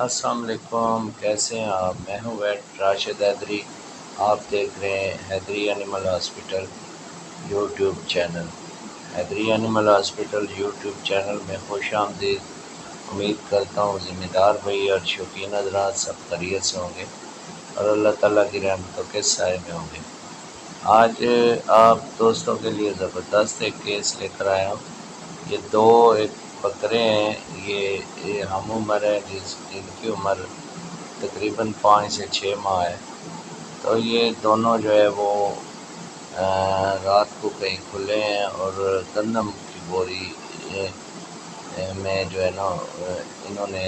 السلام علیکم، کیسے ہیں آپ؟ میں ہوں ویٹ راشد حیدری۔ آپ دیکھ رہے ہیں حیدری اینیمل ہاسپٹل یوٹیوب چینل۔ حیدری اینیمل ہاسپٹل یوٹیوب چینل میں خوش آمدید۔ امید کرتا ہوں ذمہ دار بھائی اور شوقین حضرات سب خیریت سے ہوں گے اور اللہ تعالیٰ کی رحمتوں کے سائے میں ہوں گے۔ آج آپ دوستوں کے لیے زبردست ایک کیس لے کر آیا ہوں۔ یہ ایک بکرے ہیں، یہ ہم عمر ہیں، جن کی عمر تقریباً 5 سے 6 ماہ ہے۔ تو یہ دونوں جو ہے وہ رات کو کہیں کھلے ہیں اور گندم کی بوری میں جو ہے نا انہوں نے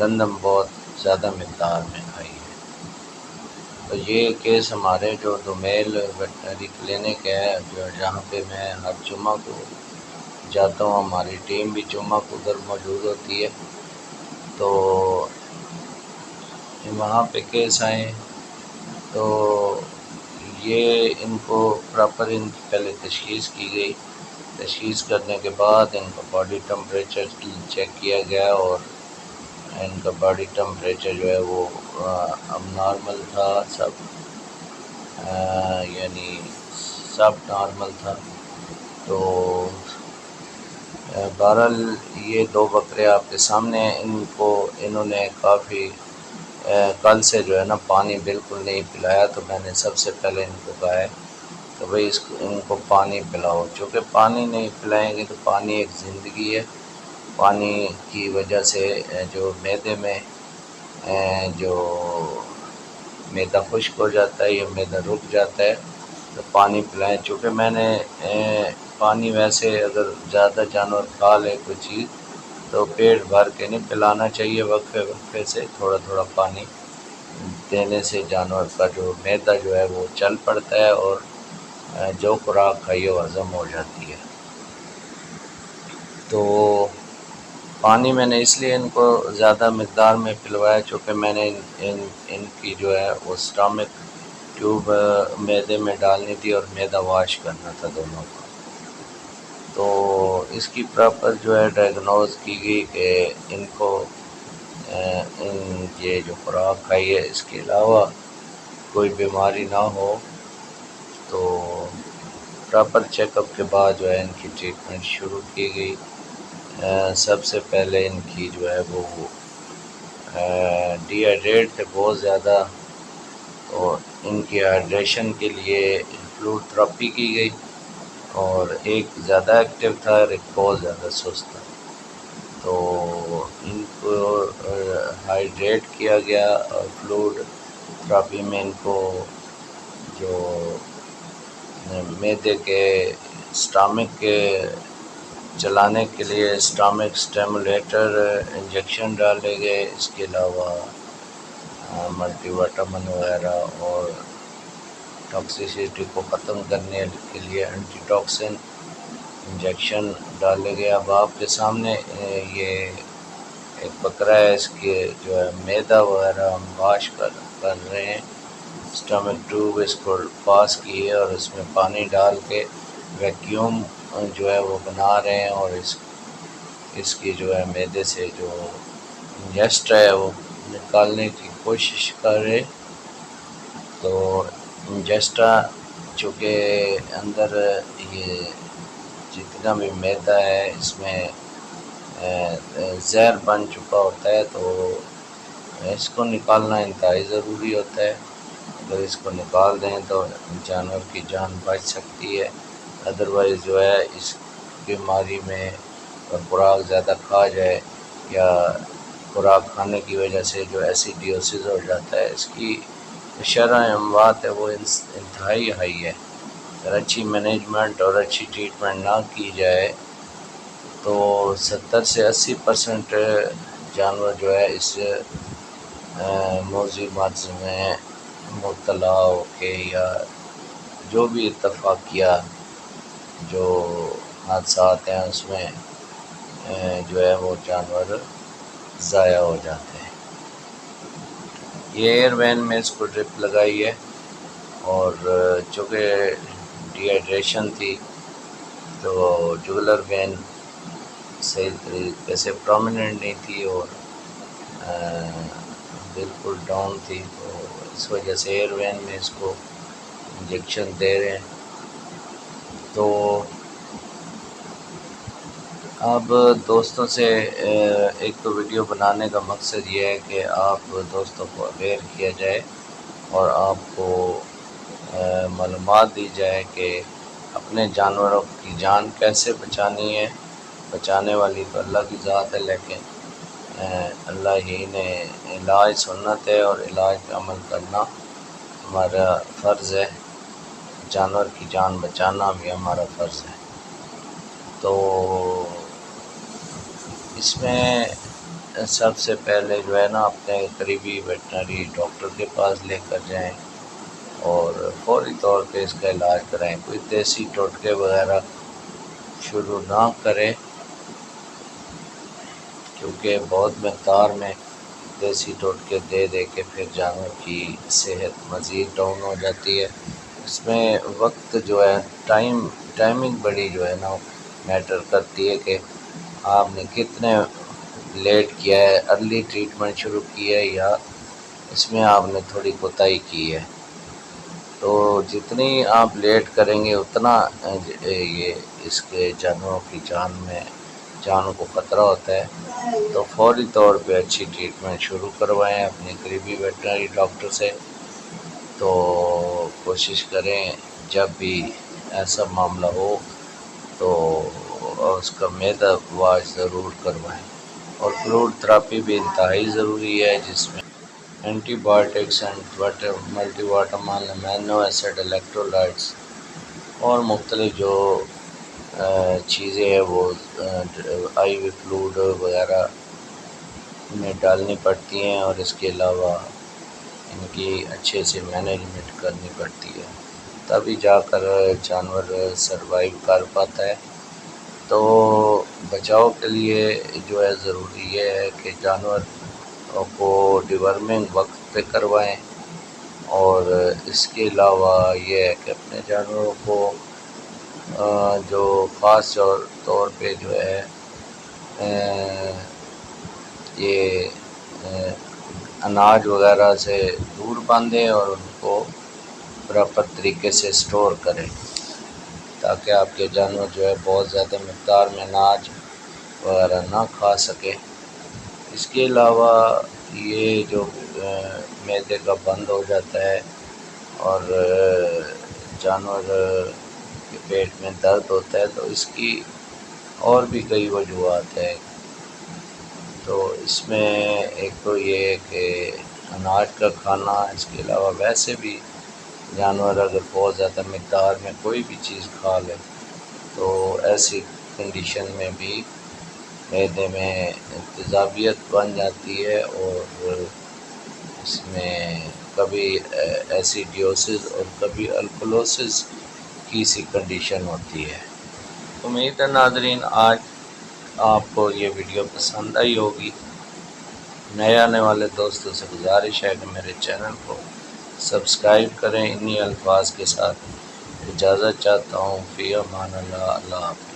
گندم بہت زیادہ مقدار میں کھائی ہے۔ تو یہ کیس ہمارے جو دومیل ویٹنری کلینک ہے، جہاں پہ میں ہر جمعہ کو جاتا ہوں، ہماری ٹیم بھی جمعہ کو ادھر موجود ہوتی ہے، تو وہاں پہ کیس آئے تو یہ ان کو پراپر ان کی پہلے تشخیص کی گئی۔ تشخیص کرنے کے بعد ان کا باڈی ٹمپریچر چیک کیا گیا اور ان کا باڈی ٹمپریچر جو ہے وہ اب نارمل تھا، یعنی سب نارمل تھا۔ تو بہرحال یہ 2 بکرے آپ کے سامنے ہیں۔ انہوں نے کافی کل سے جو ہے نا پانی بالکل نہیں پلایا، تو میں نے سب سے پہلے ان کو کہا ہے کہ بھئی ان کو پانی پلاؤ، چونکہ پانی نہیں پلائیں گے تو پانی ایک زندگی ہے۔ پانی کی وجہ سے جو معدے میں جو معدہ خشک ہو جاتا ہے یا معدہ رک جاتا ہے، تو پانی پلائیں۔ چونکہ میں نے پانی ویسے اگر زیادہ جانور کھا لے کوئی چیز تو پیٹ بھر کے نہیں پلانا چاہیے، وقفے وقفے سے تھوڑا تھوڑا پانی دینے سے جانور کا جو معدہ جو ہے وہ چل پڑتا ہے اور جو خوراک کھائی وہ ہضم ہو جاتی ہے۔ تو پانی میں نے اس لیے ان کو زیادہ مقدار میں پلوایا چونکہ میں نے ان کی جو ہے وہ اسٹامک ٹیوب معدے میں ڈالنی تھی اور معدہ واش کرنا تھا دونوں کو۔ تو اس کی پراپر جو ہے ڈائگنوز کی گئی کہ ان کو یہ جو خوراک کھائی ہے اس کے علاوہ کوئی بیماری نہ ہو، تو پراپر چیک اپ کے بعد جو ہے ان کی ٹریٹمنٹ شروع کی گئی۔ سب سے پہلے ان کی جو ہے وہ ڈی ہائیڈریٹ تھے بہت زیادہ، اور ان کی ہائیڈریشن کے لیے فلوڈ تھراپی کی گئی، اور ایک زیادہ ایکٹیو تھا اور ایک بہت زیادہ سست تھا، تو ان کو ہائیڈریٹ کیا گیا اور فلوڈ تھراپی میں ان کو جو معدے کے اسٹامک کے چلانے کے لیے اسٹامک اسٹیمولیٹر انجیکشن ڈالے گئے، اس کے علاوہ ملٹی وٹامن وغیرہ اور ٹاکسیسٹی کو ختم کرنے کے لیے اینٹی ٹاکسن انجیکشن ڈالے گئے۔ اب آپ کے سامنے یہ ایک بکرا ہے، اس کے جو ہے معدہ وغیرہ ہم واش کر رہے ہیں، اسٹمک ٹیوب اس کو پاس کی ہے اور اس میں پانی ڈال کے ویکیوم جو ہے وہ بنا رہے ہیں، اور اس کی جو ہے معدے سے جو انجسٹ ہے وہ نکالنے کی کوشش کر رہے۔ تو انجسٹا چونکہ اندر یہ جتنا بھی معدہ ہے اس میں زہر بن چکا ہوتا ہے، تو اس کو نکالنا انتہائی ضروری ہوتا ہے۔ اگر اس کو نکال دیں تو جانور کی جان بچ سکتی ہے، ادروائز جو ہے اس بیماری میں اور خوراک زیادہ کھا جائے یا خوراک کھانے کی وجہ سے جو ایسیڈیوسس ہو جاتا ہے، اس کی شرح اموات ہے وہ انتہائی ہائی ہے۔ اگر اچھی مینجمنٹ اور اچھی ٹریٹمنٹ نہ کی جائے تو 70 سے 80% جانور جو ہے اس موذی مرض میں مبتلا ہو کے یا جو بھی اتفاقیہ جو حادثات ہیں اس میں جو ہے وہ جانور ضائع ہو جاتے ہیں۔ یہ ایئر وین میں اس کو ڈرپ لگائی ہے، اور چونکہ ڈی ہائیڈریشن تھی تو جگلر وین صحیح طریقے سے پرومیننٹ نہیں تھی، اور بالکل ڈاؤن تھی، تو اس وجہ سے ایئر وین میں اس کو انجیکشن دے رہے ہیں۔ تو اب دوستوں سے ایک تو ویڈیو بنانے کا مقصد یہ ہے کہ آپ دوستوں کو اویئر کیا جائے اور آپ کو معلومات دی جائے کہ اپنے جانوروں کی جان کیسے بچانی ہے۔ بچانے والی تو اللہ کی ذات ہے، لیکن اللہ ہی نے علاج سنت ہے اور علاج پہ عمل کرنا ہمارا فرض ہے۔ جانور کی جان بچانا بھی ہمارا فرض ہے۔ تو اس میں سب سے پہلے جو ہے نا اپنے قریبی ویٹنری ڈاکٹر کے پاس لے کر جائیں اور فوری طور پہ اس کا علاج کرائیں۔ کوئی دیسی ٹوٹکے وغیرہ شروع نہ کریں، کیونکہ بہت مقدار میں دیسی ٹوٹکے دے دے کے پھر جانور کی صحت مزید ڈاؤن ہو جاتی ہے۔ اس میں وقت جو ہے ٹائمنگ بڑی جو ہے نا میٹر کرتی ہے کہ آپ نے کتنے لیٹ کیا ہے، ارلی ٹریٹمنٹ شروع کی ہے یا اس میں آپ نے تھوڑی کوتاہی کی ہے۔ تو جتنی آپ لیٹ کریں گے اتنا یہ اس کے جانوروں کی جانوں کو خطرہ ہوتا ہے۔ تو فوری طور پہ اچھی ٹریٹمنٹ شروع کروائیں اپنے قریبی ویٹنری ڈاکٹر سے۔ تو کوشش کریں جب بھی ایسا معاملہ ہو تو اس کا معدہ واش ضرور کروائیں، اور فلوڈ تھراپی بھی انتہائی ضروری ہے، جس میں anti biotics multi vitamin, amino acid, electrolytes اور مختلف جو چیزیں ہیں وہ آئی وی فلوڈ وغیرہ میں ڈالنی پڑتی ہیں، اور اس کے علاوہ ان کی اچھے سے مینجمنٹ کرنی پڑتی ہے، تبھی جا کر جانور سروائیو کر پاتا ہے۔ تو بچاؤ کے لیے جو ہے ضروری یہ ہے کہ جانور کو ڈیورمنگ وقت پہ کروائیں، اور اس کے علاوہ یہ ہے کہ اپنے جانوروں کو جو خاص طور پہ جو ہے یہ اناج وغیرہ سے دور باندھیں اور ان کو پراپر طریقے سے سٹور کریں، تاکہ آپ کے جانور جو ہے بہت زیادہ مقدار میں اناج وغیرہ نہ کھا سکے۔ اس کے علاوہ یہ جو معدے کا بند ہو جاتا ہے اور جانور کے پیٹ میں درد ہوتا ہے، تو اس کی اور بھی کئی وجوہات ہیں۔ تو اس میں ایک تو یہ ہے کہ اناج کا کھانا، اس کے علاوہ ویسے بھی جانور اگر بہت زیادہ مقدار میں کوئی بھی چیز کھا لے تو ایسی کنڈیشن میں بھی معدے میں تیزابیت بن جاتی ہے، اور اس میں کبھی ایسیڈیوسس اور کبھی الکلوسس کی سی کنڈیشن ہوتی ہے۔ امید ہے ناظرین آج آپ کو یہ ویڈیو پسند آئی ہوگی۔ نئے آنے والے دوستوں سے گزارش ہے کہ میرے چینل کو سبسکرائب کریں۔ انہی الفاظ کے ساتھ اجازت چاہتا ہوں، فی امان اللہ، اللہ حافظ۔